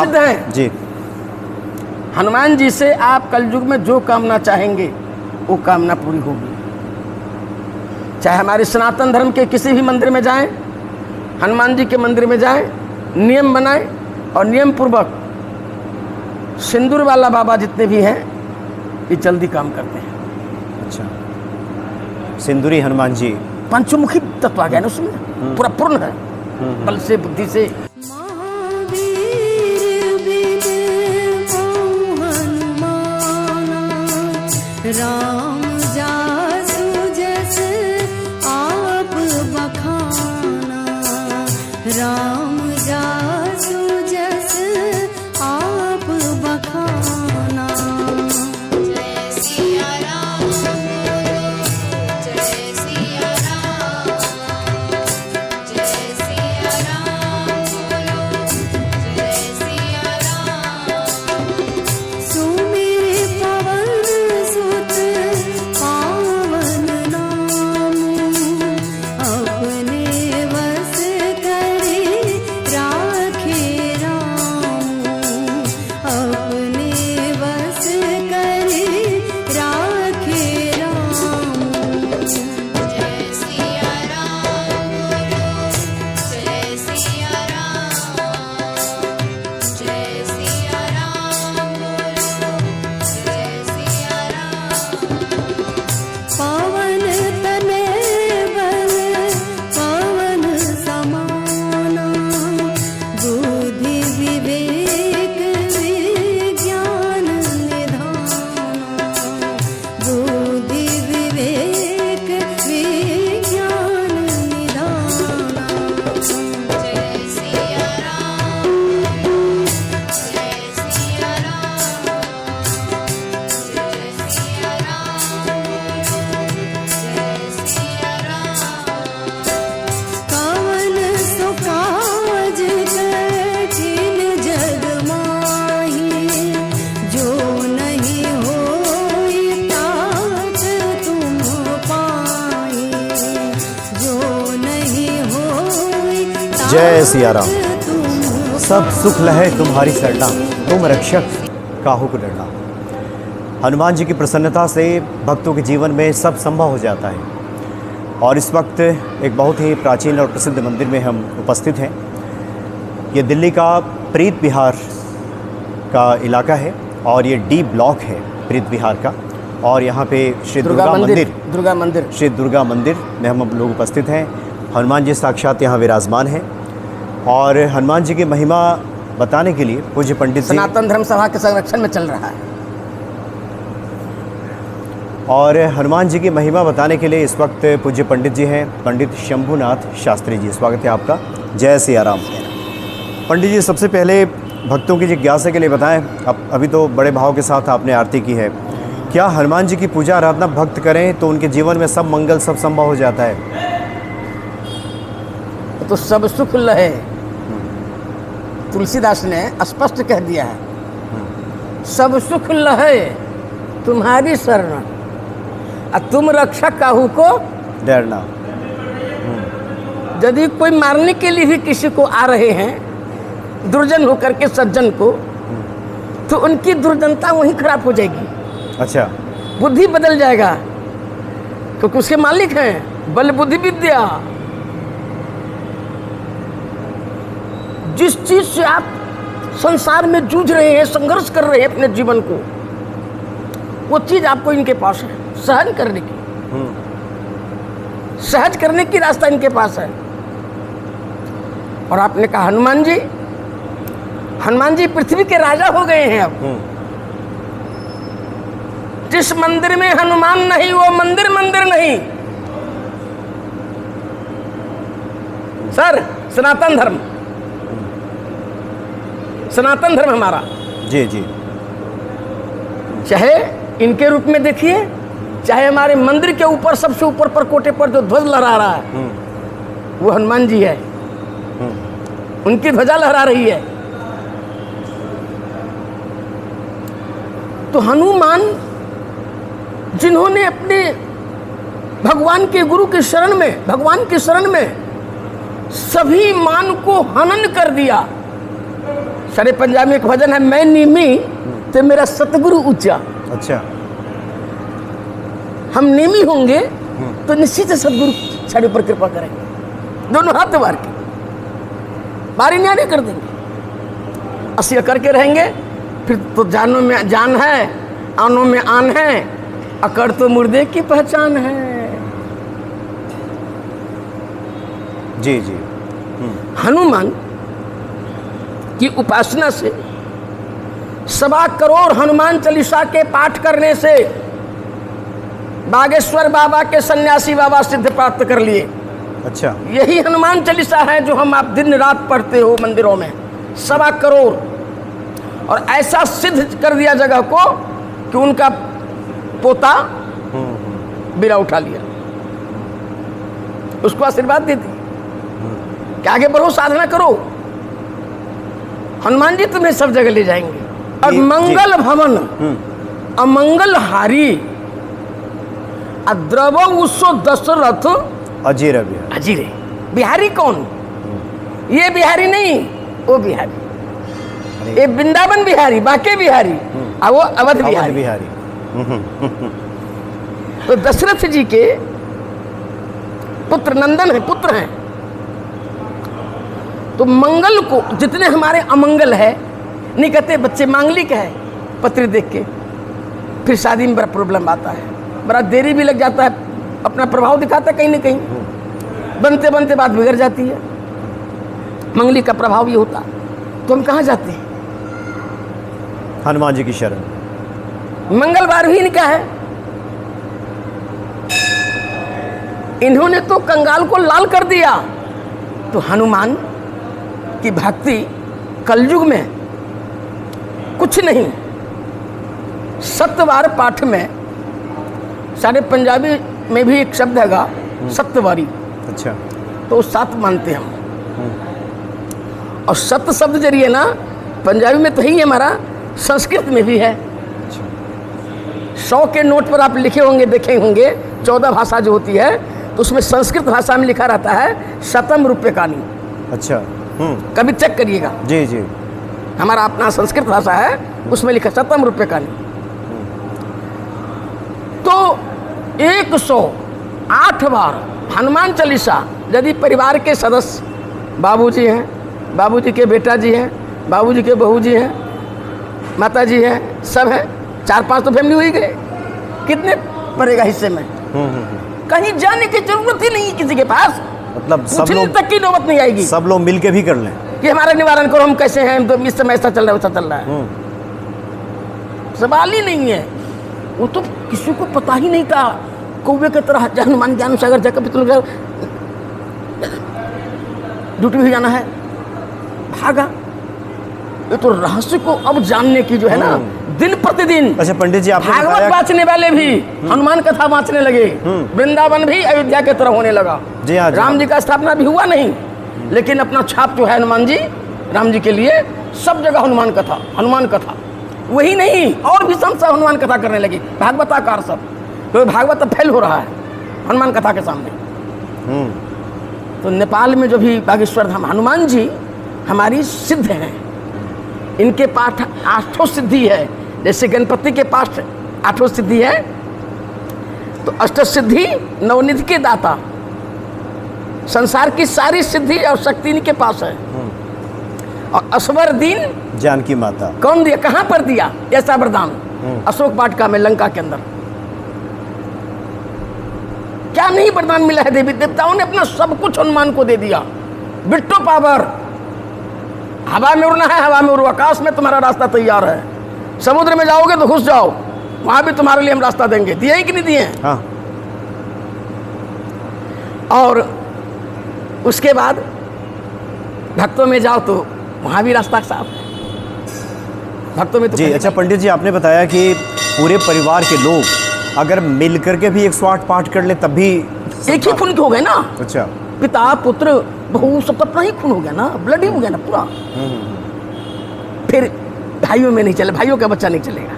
सिद्ध हैं जी। हनुमान जी से आप कलयुग में जो कामना चाहेंगे वो कामना पूरी होगी। चाहे हमारे सनातन धर्म के किसी भी मंदिर में जाएं, हनुमान जी के मंदिर में जाएं, नियम बनाएं और नियम पूर्वक सिंदूर वाला बाबा जितने भी हैं ये जल्दी काम करते हैं। अच्छा, सिंदूरी हनुमान जी, पंचमुखी तत्व आ गया ना उसमें, पूरा पूर्ण है, बल से बुद्धि से। राम जासु जस आप बखाना, राम जासु जस आप बखाना। जय सिया राम जय सिया राम, जय सिया राम जय सिया राम। सुमिर पवन सुत पावन नाम, अपने वस करे राखे राम, अपने वस करे राखे राम। जय सिया राम जय सिया राम, जय सिया राम जय सिया राम। पवन तने बल पवन समाना, बुद्धि विवेक विज्ञान निधाना, बुद्धि विवेक विज्ञान निधाना। जय सिया राम जय सिया राम, जय सिया राम जय सिया राम। कवन सो काज कठिन जग माही, जो नहीं होई तात तुम पाई, जो नहीं होई तात जय सिया राम। तुम सब सुख लहे तुम्हारी सरना, तुम रक्षक काहू को डरना। हनुमान जी की प्रसन्नता से भक्तों के जीवन में सब संभव हो जाता है। और इस वक्त एक बहुत ही प्राचीन और प्रसिद्ध मंदिर में हम उपस्थित हैं। ये दिल्ली का प्रीत विहार का इलाका है और ये डी ब्लॉक है प्रीत विहार का। और यहाँ पे श्री दुर्गा मंदिर, श्री दुर्गा मंदिर में हम लोग उपस्थित हैं। हनुमान जी साक्षात यहाँ विराजमान हैं और हनुमान जी की महिमा बताने के लिए पूज्य पंडित जी, सनातन धर्म सभा के संरक्षण में चल रहा है। और हनुमान जी की महिमा बताने के लिए इस वक्त पूज्य पंडित जी हैं, पंडित शंभुनाथ शास्त्री जी। स्वागत है आपका। जय सिया राम। पंडित जी, सबसे पहले भक्तों की जिज्ञासा के लिए बताएं, अब अभी तो बड़े भाव के साथ आपने आरती की है, क्या हनुमान जी की पूजा आराधना भक्त करें तो उनके जीवन में सब मंगल सब संभव हो जाता है? तो सब सुख लहे, तुलसीदास ने स्पष्ट कह दिया है, सब सुख लहे तुम्हारी शरण, तुम रक्षक काहू को डरना। यदि कोई मारने के लिए भी किसी को आ रहे हैं दुर्जन होकर के सज्जन को, तो उनकी दुर्जनता वहीं खराब हो जाएगी। अच्छा, बुद्धि बदल जाएगा, क्योंकि उसके मालिक हैं बल बुद्धि विद्या। जिस चीज से आप संसार में जूझ रहे हैं, संघर्ष कर रहे हैं अपने जीवन को, वो चीज आपको इनके पास है सहन करने की, सहज करने की रास्ता इनके पास है। और आपने कहा हनुमान जी पृथ्वी के राजा हो गए हैं। अब जिस मंदिर में हनुमान नहीं वो मंदिर मंदिर नहीं। सर, सनातन धर्म हमारा, जी जी, चाहे इनके रूप में देखिए, चाहे हमारे मंदिर के ऊपर सबसे ऊपर पर कोटे पर जो ध्वज लहरा रहा है वो हनुमान जी है, उनकी ध्वजा लहरा रही है। तो हनुमान जिन्होंने अपने भगवान के गुरु की शरण में, भगवान की शरण में सभी मान को हनन कर दिया, सारे पंजाब में एक भजन है, मैं नीमी तो मेरा सतगुरु ऊंचा। अच्छा। हम नेमी होंगे तो निश्चित सदगुरु साढ़े ऊपर कृपा करेंगे, दोनों हाथ मार के बारी न्याय कर देंगे। असह्य करके रहेंगे फिर तो जानों में जान है, आनों में आन है, अकड़ तो मुर्दे की पहचान है। जी जी। हनुमान की उपासना से 1.25 करोड़ हनुमान चालीसा के पाठ करने से बागेश्वर बाबा के सन्यासी बाबा सिद्ध प्राप्त कर लिए। अच्छा। यही हनुमान चालीसा है जो हम आप दिन रात पढ़ते हो मंदिरों में, 1.25 करोड़। और ऐसा सिद्ध कर दिया जगह को कि उनका पोता बीरा उठा लिया, उसको आशीर्वाद दे दी कि आगे बढ़ो, साधना करो, हनुमान जी तुम्हें सब जगह ले जाएंगे। और मंगल भवन अमंगल हारी अद्रव उसो दशरथ अजीर बिहारी। अजीरे। बिहारी कौन? ये बिहारी नहीं, वो बिहारी, ये वृंदावन बिहारी, बाके बिहारी, और वो अवध बिहारी। बिहारी। तो दशरथ जी के पुत्र नंदन है, पुत्र हैं। तो मंगल को जितने हमारे अमंगल है, नहीं कहते बच्चे मांगलिक है, पत्र देख के फिर शादी में बड़ा प्रॉब्लम आता है, बड़ा देरी भी लग जाता है, अपना प्रभाव दिखाता है कहीं ना कहीं, बनते बनते बात बिगड़ जाती है, मंगली का प्रभाव भी होता। तो हम कहाँ जाते हैं? हनुमान जी की शरण। मंगलवार भी इनका है। इन्होंने तो कंगाल को लाल कर दिया। तो हनुमान की भक्ति कलयुग में कुछ नहीं, 7 बार पाठ में, सारे पंजाबी में भी एक शब्द हैगा सत्तवारी। अच्छा। तो 7 मानते हम, और सत्य शब्द जरिए ना पंजाबी में तो ही हमारा, संस्कृत में भी है। 100 के नोट पर आप लिखे होंगे, देखे होंगे, 14 भाषा जो होती है तो उसमें संस्कृत भाषा में लिखा रहता है शतम रूप्यकानी। अच्छा। कभी चेक करिएगा। जी जी। हमारा अपना संस्कृत भाषा है, उसमें लिखा शतम रूप्यकानी। तो 108 बार हनुमान चालीसा यदि परिवार के सदस्य, बाबूजी हैं, बाबूजी के बेटा जी हैं, बाबूजी के बहू जी हैं, माता जी हैं, सब हैं, 4-5 तो फैमिली हुई गए, कितने पड़ेगा हिस्से में? कहीं जाने की जरूरत ही नहीं किसी के पास, मतलब सब लोग तक की नौबत नहीं आएगी। सब लोग मिलके भी कर लें कि हमारा निवारण करो, हम कैसे हैं, तो इस समय ऐसा चल रहा है, वैसा चल रहा है, सवाल ही नहीं है। वो तो किसी को पता ही नहीं था। कौवे की तरह हनुमान ज्ञान सागर जाकर ड्यूटी भी जाना है, भागा। ये तो रहस्य को अब जानने की जो है ना, दिन प्रतिदिन। अच्छा पंडित जी, आपने भागवत बाँचने वाले भी हनुमान कथा बाँचने लगे, वृंदावन भी अयोध्या की तरह होने लगा। जी हाँ। राम जी का स्थापना भी हुआ नहीं, लेकिन अपना छाप जो है हनुमान जी, राम जी के लिए सब जगह हनुमान कथा, हनुमान कथा। वही नहीं, और भी संस्था हनुमान कथा करने लगी, भागवताकार सब। तो भागवत अब फेल हो रहा है हनुमान कथा के सामने। तो नेपाल में जो भी बागेश्वर धाम, हनुमान जी हमारी सिद्ध हैं, इनके पाठ 8 सिद्धि है। जैसे गणपति के पाठ 8 सिद्धि है, तो अष्ट सिद्धि नवनिधि के दाता, संसार की सारी सिद्धि और शक्ति इनके पास है। और असवर दीन जानकी माता कौन दिया, कहाँ पर दिया ऐसा वरदान? अशोक वाटिका में, लंका के अंदर। क्या नहीं वरदान मिला है? देवी देवताओं ने अपना सब कुछ हनुमान को दे दिया। बिट्टो पावर, हवा में उड़ना है, हवा में उड़ो, आकाश में तुम्हारा रास्ता तैयार है, समुद्र में जाओगे तो घुस जाओ, वहां भी तुम्हारे लिए हम रास्ता देंगे। दिए ही कि नहीं दिए? हाँ। और उसके बाद भक्तों में जाओ तो वहां भी रास्ता साफ है, भक्तों में तो। जी अच्छा पंडित जी, आपने बताया कि पूरे परिवार के लोग अगर मिल करके भी 108 पाठ कर ले तब भी एक ही खून के हो गए ना। अच्छा। पिता पुत्र बहू सब अपना ही खून हो गया ना, ब्लड ही हो गया ना पूरा। फिर भाइयों में नहीं चले, भाइयों का बच्चा नहीं चलेगा,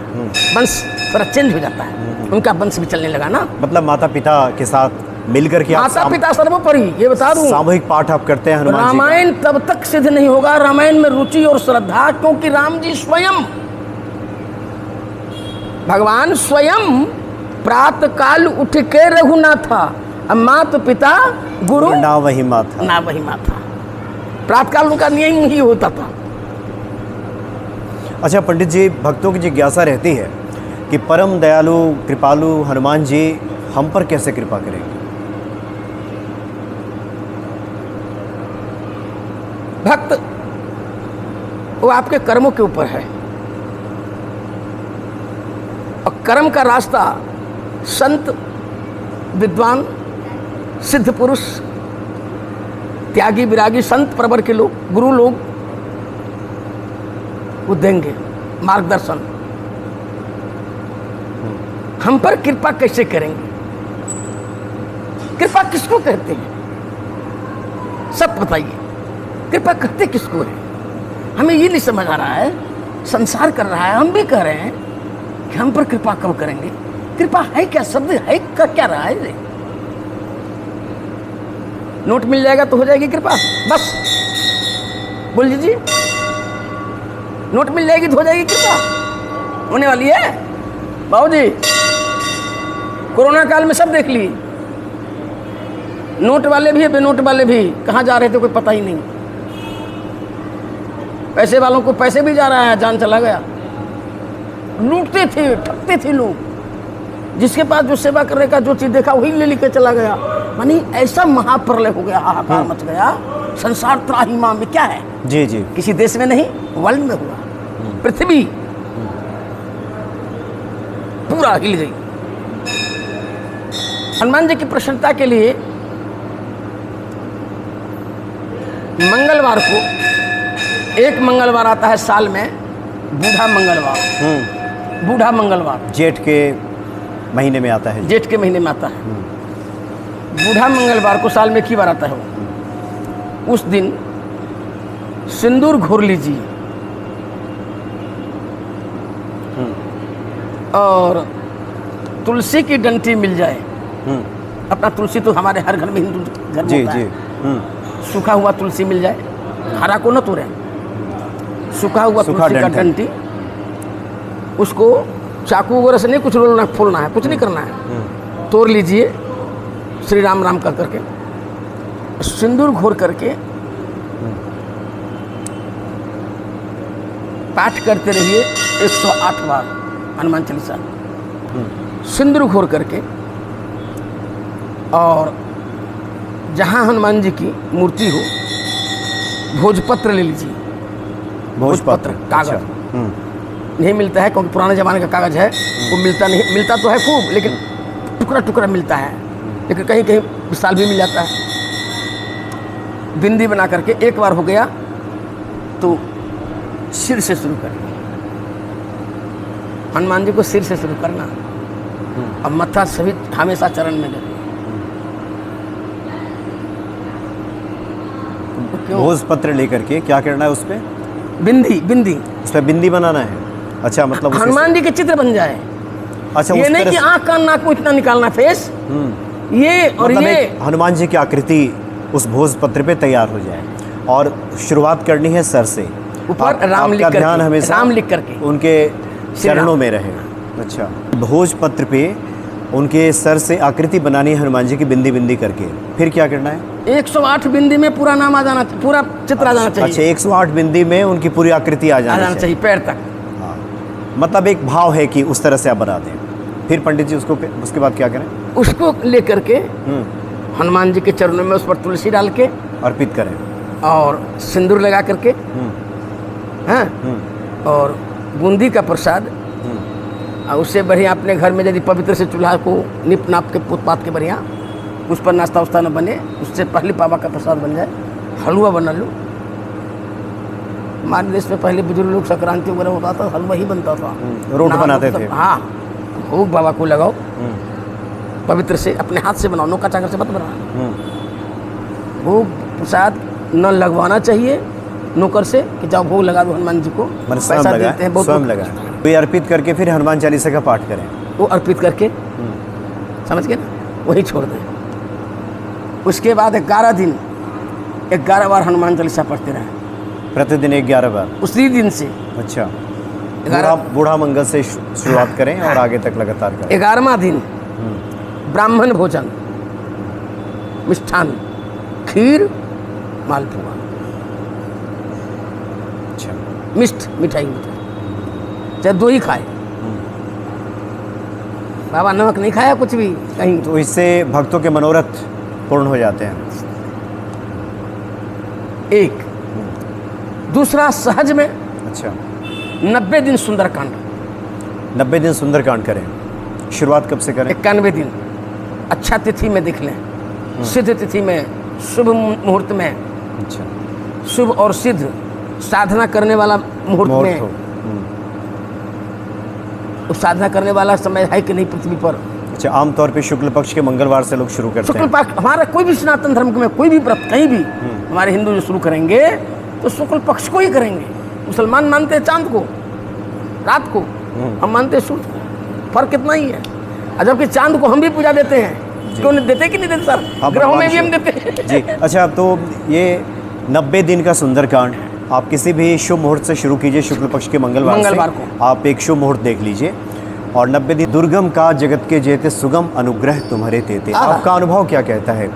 वंश थोड़ा चेंज हो जाता है, उनका वंश भी चलने लगा ना। मतलब माता पिता के साथ मिलकर के आप माता पिता सर्वोपरि, ये बता दूं। सामूहिक पाठ आप करते हैं हनुमान जी का? रामायण तब तक सिद्ध नहीं होगा, रामायण में रुचि और श्रद्धा, क्योंकि राम जी स्वयं, भगवान स्वयं प्रातः काल उठ के रघुनाथा, माता पिता गुरु ना वही माता। ना वही माता। प्रातः काल उनका नियम ही होता था। अच्छा पंडित जी, भक्तों की जिज्ञासा रहती है कि परम दयालु कृपालु हनुमान जी हम पर कैसे कृपा करेंगे? भक्त वो आपके कर्मों के ऊपर है, और कर्म का रास्ता संत, विद्वान, सिद्ध पुरुष, त्यागी विरागी, संत प्रवर के लोग, गुरु लोग, वो देंगे मार्गदर्शन। हम पर कृपा कैसे करेंगे? कृपा किसको कहते हैं? सब बताइए, कृपा करते किसको है? हमें ये नहीं समझ आ रहा है। संसार कर रहा है, हम भी कह रहे हैं कि हम पर कृपा कब करेंगे? कृपा है क्या? शब्द है का क्या रहा है ये? नोट मिल जाएगा तो हो जाएगी कृपा, बस बोल लीजिए। नोट मिल जाएगी तो हो जाएगी कृपा, होने वाली है बाबूजी। कोरोना काल में सब देख ली, नोट वाले भी, बेनोट वाले भी कहाँ जा रहे थे कोई पता ही नहीं। पैसे वालों को पैसे भी जा रहा है, जान चला गया। लूटते थे, ठगते थे लोग, जिसके पास जो सेवा करने का जो चीज देखा वही ले लेके चला गया। मानी ऐसा महाप्रलय हो गया, हाहाकार मच गया, संसार त्राहिमाम में। क्या है? जी जी। किसी देश में नहीं, वर्ल्ड में हुआ। पृथ्वी पूरा हिल गई। हनुमान जी की प्रसन्नता के लिए मंगलवार को, एक मंगलवार आता है साल में, बूढ़ा मंगलवार। बूढ़ा मंगलवार जेठ के महीने में आता है। जेठ के महीने में आता है। बूढ़ा मंगलवार को साल में की बार आता है वो। उस दिन सिंदूर घोर लीजिए और तुलसी की डंठी मिल जाए। अपना तुलसी तो हमारे हर घर में, हिंदू घर में जी होता जी। है। सूखा हुआ तुलसी मिल जाए, हरा को न तोड़े, सूखा हुआ सूखा तुलसी का डंठल। डंठी, उसको चाकू वगैरह से नहीं कुछ रोलना फूलना है, कुछ नहीं करना है, तोड़ लीजिए श्री राम राम कर करके, सिंदूर घोर करके पाठ करते रहिए 108 बार हनुमान चालीसा, सिंदूर घोर करके। और जहाँ हनुमान जी की मूर्ति हो, भोजपत्र ले लीजिए। भोजपत्र, कागज अच्छा। नहीं मिलता है, क्योंकि पुराने ज़माने का कागज़ है, वो मिलता नहीं, मिलता तो है खूब, लेकिन टुकड़ा टुकड़ा मिलता है, लेकिन कहीं कहीं विशाल भी मिल जाता है। बिंदी बना करके एक बार हो गया तो सिर से शुरू करिए। हनुमान जी को सिर से शुरू करना, अब मत्था सभी हमेशा चरण में लगे। भोजपत्र लेकर के क्या करना है? उस पे बिंदी, बिंदी उस पे बिंदी बनाना है। अच्छा, मतलब उसी हनुमान जी के चित्र बन जाए। से- अच्छा, ये उस नहीं तरह कि से- आँख कान नाक को इतना निकालना, फेस ये और मतलब ये एक हनुमान जी की आकृति उस भोजपत्र पे तैयार हो जाए, और शुरुआत करनी है सर से। ऊपर राम लिख आपका ध्यान करके, हमेशा राम लिख करके उनके श्री राम। चरणों में रहे। अच्छा, भोजपत्र पे उनके सर से आकृति बनानी है हनुमान जी की, बिंदी बिंदी करके। फिर क्या करना है? 108 बिंदी में पूरा नाम आ जाना, पूरा चित्र आ जाना अच्छा, चाहिए। 108 बिंदी में उनकी पूरी आकृति आ आ जाना जानी चाहिए पैर तक। हाँ, मतलब एक भाव है कि उस तरह से आप बना दें। फिर पंडित जी उसके बाद क्या करें? उसको लेकर के हनुमान जी के चरणों में उस पर तुलसी डाल के अर्पित करें। और सिंदूर लगा करके, हाँ, और बूंदी का प्रसाद, और उससे बढ़िया अपने घर में यदि पवित्र से चूल्हा को निप नाप के पुत पात के बढ़िया, उस पर नाश्ता उस्ता न बने, उससे पहले पावा का प्रसाद बन जाए। हलवा बना लो। हमारे देश में पहले बुजुर्ग लोग संक्रांति वगैरह होता था, हलवा ही बनता था, रोट नहा बनाते धो थे। सब- हाँ, भोग बाबा को लगाओ, पवित्र से अपने हाथ से बनाओ, नौका चाकर से मत बनाना। भोग प्रसाद न लगवाना चाहिए नौकर से कि जाओ भोग लगा दो हनुमान जी को, मतलब स्वयं पैसा लगाएं, देते हैं बहुत स्वयं लोग। लगाएं। तो ये अर्पित करके फिर हनुमान चालीसा का पाठ करें। वो अर्पित करके, समझ गए ना, वही छोड़ दें। उसके बाद 11 दिन 11 बार हनुमान चालीसा पढ़ते रहे प्रतिदिन 11 बार। उसी दिन से। अच्छा, 11 बूढ़ा मंगल से शुरुआत करें और आगे तक लगातार करें। 11वां दिन ब्राह्मण भोजन, मिष्ठान, खीर, मालपुआ, अच्छा, मिठाई चाहे 2 ही खाए। बाबा नमक नहीं खाया कुछ भी कहीं। तो इससे भक्तों के मनोरथ पूर्ण हो जाते हैं। एक दूसरा सहज में अच्छा, 90 दिन सुंदरकांड, 90 दिन सुंदरकांड करें। शुरुआत कब से करें? 91 दिन अच्छा तिथि में देख लें, सिद्ध तिथि में, शुभ मुहूर्त में, अच्छा, शुभ और सिद्ध साधना करने वाला मुहूर्त में। हो। तो साधना करने वाला समय है कि नहीं पृथ्वी पर? अच्छा, आमतौर पे शुक्ल पक्ष के मंगलवार से लोग शुरू करते शुक्ल हैं। पक्ष हमारा कोई भी सनातन धर्म में कोई भी व्रत कहीं भी हमारे हिंदू जो शुरू करेंगे तो शुक्ल पक्ष को ही करेंगे। मुसलमान मानते हैं चांद को, रात को, हम मानते हैं सूर्य को। फर्क कितना ही है। और जबकि चांद को हम भी पूजा देते हैं, क्यों नहीं देते कि नहीं देते सर? हाँ, ग्रहों में भी भगवान हम देते हैं। जी। अच्छा, तो ये 90 दिन का सुंदरकांड आप किसी भी शुभ मुहूर्त से शुरू कीजिए। शुक्ल पक्ष के मंगलवार से को आप एक शुभ मुहूर्त देख लीजिए और 90 दिन दुर्गम का जगत के जेते सुगम अनुग्रह तुम्हारे तेते। आपका अनुभव क्या कहता है?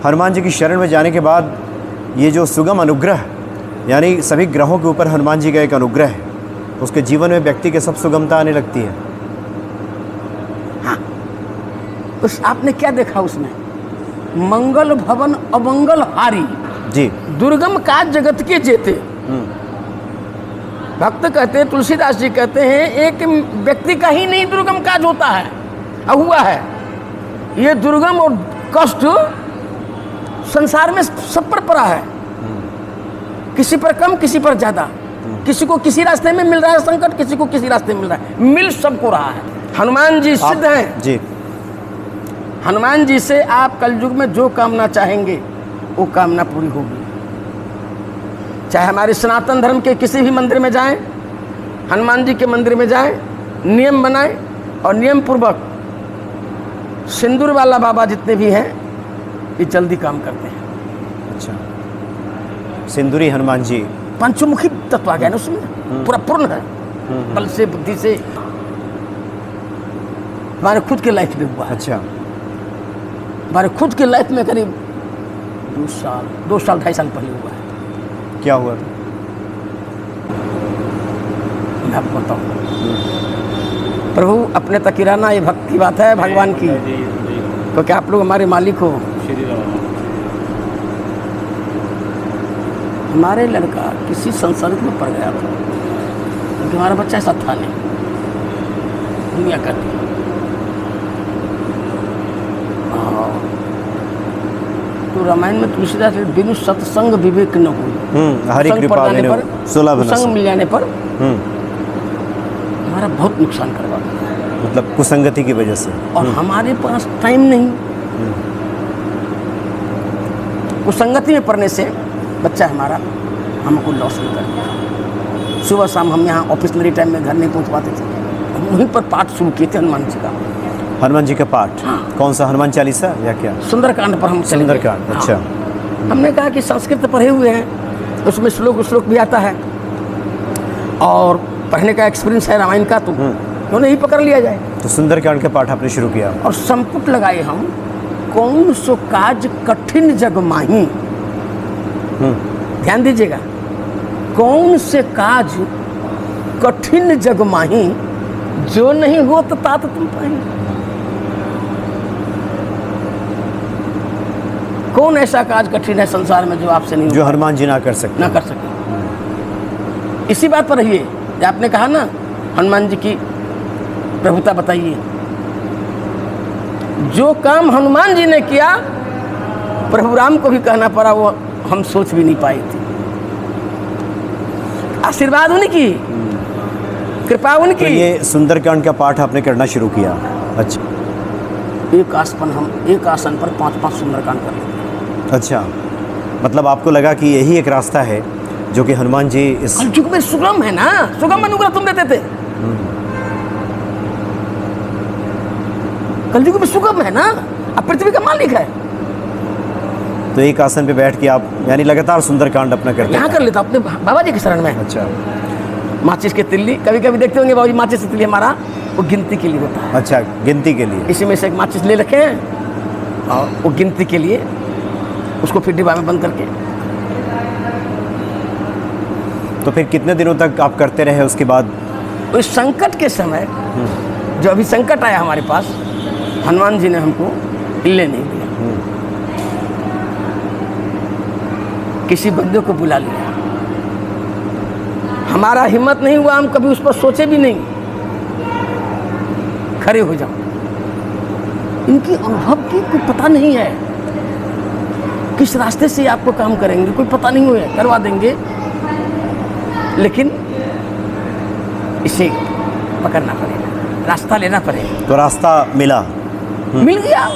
हनुमान जी की शरण में जाने के बाद ये जो सुगम अनुग्रह, यानी सभी ग्रहों के ऊपर हनुमान जी का एक अनुग्रह है, उसके जीवन में व्यक्ति के सब सुगमता आने लगती है। हाँ, उस आपने क्या देखा उसमें? मंगल भवन अमंगल हारी, जी, दुर्गम का जगत के जेते। भक्त कहते हैं, तुलसीदास जी कहते हैं, एक व्यक्ति का ही नहीं दुर्गम काज होता है और हुआ है। ये दुर्गम और कष्ट संसार में सब पर पड़ा है, किसी पर कम, किसी पर ज्यादा। किसी को किसी रास्ते में मिल रहा है संकट, किसी को किसी रास्ते में मिल रहा है, मिल सबको रहा है। हनुमान जी सिद्ध हैं जी। हनुमान जी से आप कलयुग में जो कामना चाहेंगे वो कामना पूरी होगी। चाहे हमारे सनातन धर्म के किसी भी मंदिर में जाएं, हनुमान जी के मंदिर में जाएं, नियम बनाएं और नियम पूर्वक सिंदूर वाला बाबा जितने भी हैं ये जल्दी काम करते हैं। अच्छा, सिंदूरी हनुमान जी, पंचमुखी तत्व आ गया ना उसमें, पूरा पूर्ण है, बल से, बुद्धि से। हमारे खुद के लाइफ में हुआ है। अच्छा, हमारे खुद के लाइफ में करीब 2 साल 2.5 साल पहले हुआ है। क्या हुआ था? मैं आपको बताऊँ, प्रभु अपने तक ही रहना, ये भक्त की बात है भगवान की, क्योंकि आप लोग हमारे मालिक हो। हमारे लड़का किसी संसर्ग में पड़ गया था, क्योंकि हमारा बच्चा ऐसा था नहीं, दुनिया करती। तो रामायण में तुलसीदास बिनु सत्संग विवेक न हुई। हरि कृपा बिनु सुलभ न संग मिल जाने पर हमारा बहुत नुकसान करवा दिया, मतलब कुसंगति की वजह से। और हमारे पास टाइम नहीं। कुसंगति में पड़ने से बच्चा हमारा हमको लॉस नहीं कर दिया। सुबह शाम हम यहाँ ऑफिसनरी टाइम में घर नहीं पहुँच पाते थे, हम वहीं पर पाठ शुरू किए थे हनुमान जी का। हनुमान जी का पाठ? कौन सा, हनुमान चालीसा या क्या? सुंदरकांड पर हम चले गए। सुंदरकांड, अच्छा। हमने कहा कि संस्कृत पढ़े हुए हैं, उसमें श्लोक भी आता है और पढ़ने का एक्सपीरियंस है रामायण का, तो क्यों नहीं पकड़ लिया जाए। तो सुंदरकांड का पाठ आपने शुरू किया और संपुट लगाए हम, कौन सो काज कठिन जग माही। ध्यान दीजिएगा, कौन से काज कठिन जग माही, जो नहीं हो तो तात तुम पाही। कौन ऐसा काज कठिन है संसार में जो आपसे नहीं, जो हनुमान जी ना कर सके। इसी बात पर रहिए, आपने कहा ना हनुमान जी की प्रभुता बताइए। जो काम हनुमान जी ने किया प्रभु राम को भी कहना पड़ा, वो हम सोच भी नहीं पाए थे। आशीर्वाद उनकी, कृपा उनकी। तो ये सुंदरकांड का पाठ आपने करना शुरू किया? अच्छा, एक आसन पर 5-5 सुंदरकांड कर लेते। अच्छा, मतलब आपको लगा कि यही एक रास्ता है जो कि हनुमान जी इस कलयुग में सुगम है ना, सुगम अनुग्रह तुम देते थे। कलयुग में सुगम है ना, अब पृथ्वी का मालिक है। तो एक आसन पे बैठ के आप यानी लगातार सुंदरकांड अपना करते यहाँ हैं। कर लेता हूँ अपने बाबा जी के शरण में। अच्छा माचिस की तिल्ली, कभी कभी देखते होंगे बाबा जी, माचिस की तिल्ली हमारा वो गिनती के लिए होता है। अच्छा, गिनती के लिए। इसी में से एक माचिस ले रखे हैं और वो गिनती के लिए, उसको फिर डिब्बा में बंद करके। तो फिर कितने दिनों तक आप करते रहे उसके बाद? उस संकट के समय, जो अभी संकट आया हमारे पास, हनुमान जी ने हमको हिलने नहीं दिया। किसी बंदे को बुला लिया, हमारा हिम्मत नहीं हुआ, हम कभी उस पर सोचे भी नहीं। खड़े हो जाओ। इनकी अनुभव की कोई पता नहीं है, किस रास्ते से आपको काम करेंगे कोई पता नहीं हुआ, करवा देंगे, लेकिन इसे पकड़ना पड़ेगा, रास्ता लेना पड़ेगा। तो रास्ता मिला? मिल गया।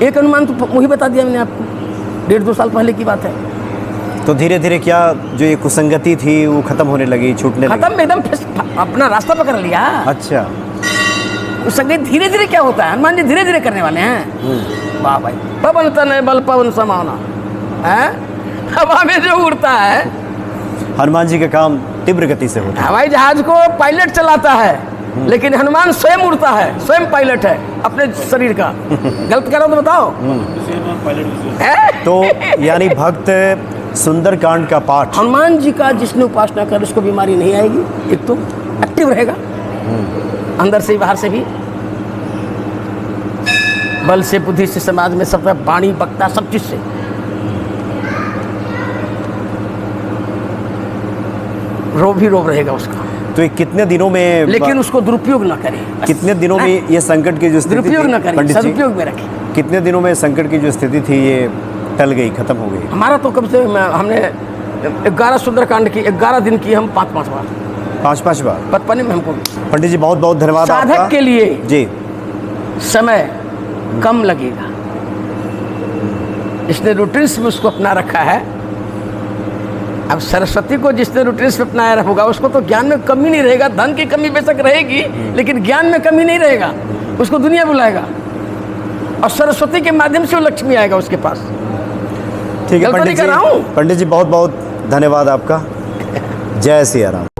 एक अनुमान तो वही बता दिया मैंने आपको, 1.5-2 साल पहले की बात है। तो धीरे धीरे क्या जो ये कुसंगति थी वो खत्म होने लगी, छूटने लगी? खत्म, एकदम अपना रास्ता पकड़ लिया। अच्छा। उस संगीत धीरे धीरे क्या होता है, हनुमान जी धीरे धीरे करने वाले हैं। वाह भाई, पवन तनय बल पवन समाना है, हवा में जो उड़ता है। हनुमान जी का काम तीव्र गति से होता है। हवाई जहाज को पायलट चलाता है, लेकिन हनुमान स्वयं उड़ता है, स्वयं पायलट है अपने शरीर का। गलत करो तो बताओ। तो यानी भक्त सुंदरकांड का पाठ, हनुमान जी का जिसने उपासना कर उसको बीमारी नहीं आएगी। एक तो एक्टिव रहेगा, अंदर से बाहर से भी, बल से, बुद्धि से, समाज में सब, वाणी, वक्ता, सब चीज से। रोब ही रोब रहेगा उसका। तो ये कितने दिनों में, लेकिन उसको दुरुपयोग ना करें। कितने दिनों में ये संकट की जो स्थिति दुरुपयोग थी, ना करें, पंडित जी, सदुपयोग में रखें। कितने दिनों में संकट की जो स्थिति थी ये टल गई, खत्म हो गई? हमारा तो कब से हमने 11 सुंदरकांड की 11 दिन की, हम 5-5 बार, 5-5 बार। बचपने में हमको। पंडित जी बहुत बहुत धन्यवाद साधक आपका। के लिए जी, समय कम लगेगा, इसने रूटीन्स में उसको अपना रखा है। अब सरस्वती को जिसने रूटीन्स में अपनाया होगा उसको तो ज्ञान में कमी नहीं रहेगा। धन की कमी बेशक रहेगी, लेकिन ज्ञान में कमी नहीं रहेगा। उसको दुनिया बुलाएगा और सरस्वती के माध्यम से वो लक्ष्मी आएगा उसके पास। ठीक है गलत पंडित नहीं जी, कर रहा हूँ। पंडित जी बहुत बहुत धन्यवाद आपका। जय सिया राम।